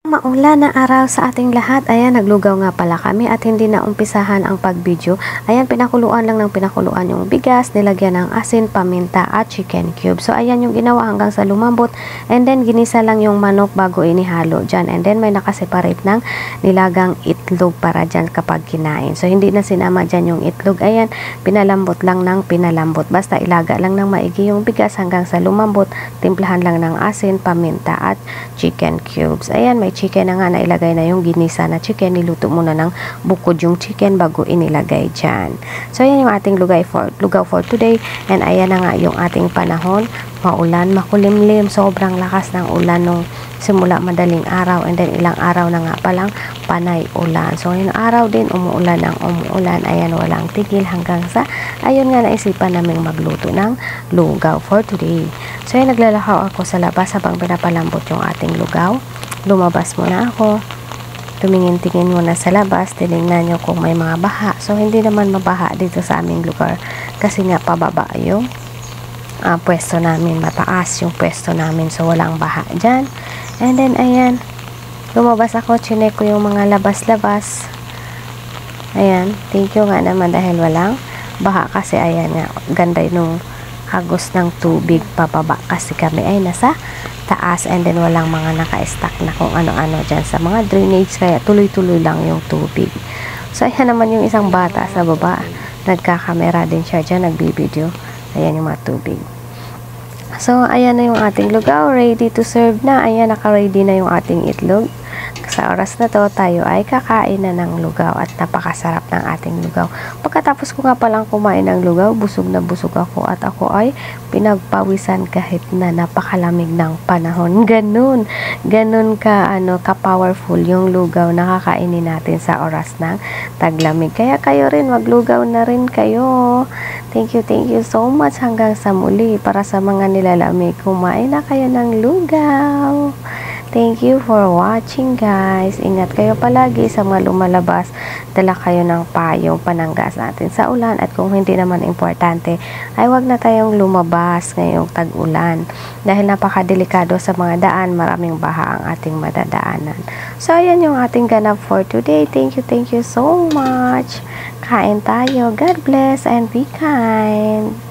Maulan na araw sa ating lahat. Ayan, naglugaw nga pala kami at hindi na umpisahan ang pag-video. Ayan, pinakuluan lang ng pinakuluan yung bigas, nilagyan ng asin, paminta at chicken cube. So, ayan yung ginawa hanggang sa lumambot. And then, ginisa lang yung manok bago inihalo dyan. And then, may nakaseparate ng nilagang itlog para dyan kapag kinain. So, hindi na sinama dyan yung itlog. Ayan, pinalambot lang ng pinalambot. Basta ilaga lang ng maigi yung bigas hanggang sa lumambot. Timplahan lang ng asin, paminta at chicken cubes. Ayan, may chicken na nga na ilagay na yung ginisa na chicken. Niluto muna ng bukod yung chicken bago inilagay dyan. So, ayan yung ating lugaw for today. And ayan na nga yung ating panahon. Maulan, makulimlim. Sobrang lakas ng ulan nung simula madaling araw. And then ilang araw na nga palang panay ulan. So, yung araw din umuulan ng umuulan. Ayan, walang tigil hanggang sa ayun nga naisipan naming magluto ng lugaw for today. So, ayan, naglalakaw ako sa labas habang pinapalambot yung ating lugaw. Lumabas muna ako, tumingin-tingin muna sa labas, tinignan nyo kung may mga baha. So, hindi naman mabaha dito sa aming lugar kasi nga pababa yung pwesto namin, mataas yung pwesto namin, so walang baha dyan. And then, ayan, lumabas ako, chinek ko yung mga labas-labas. Ayan, thank you nga naman dahil walang baha kasi ayan nga, ganda nung hagos ng tubig pababa kasi kami ay nasa taas and then walang mga naka-stack na kung ano-ano dyan sa mga drainage kaya tuloy-tuloy lang yung tubig. So, ayan naman yung isang bata sa baba. Nagkakamera din siya dyan, nagbibideo. Ayan yung mga tubig. So, ayan na yung ating lugaw. Ready to serve na. Ayan, naka-ready na yung ating itlog. Sa oras na to, tayo ay kakain na ng lugaw at napakasarap ng ating lugaw. Pagkatapos ko nga palang kumain ng lugaw, busog na busog ako at ako ay pinagpawisan kahit na napakalamig ng panahon. Ganun ka-powerful yung lugaw na kakainin natin sa oras ng taglamig. Kaya kayo rin, maglugaw na rin kayo. Thank you so much hanggang sa muli. Para sa mga nilalamig, kumain na kayo ng lugaw. Thank you for watching, guys. Ingat kayo palagi sa mga lumalabas. Dala kayo ng payong pananggas natin sa ulan. At kung hindi naman importante, ay wag na tayong lumabas ngayong tag-ulan. Dahil napakadelikado sa mga daan, maraming baha ang ating madadaanan. So, ayan yung ating ganap for today. Thank you so much. Kain tayo. God bless and be kind.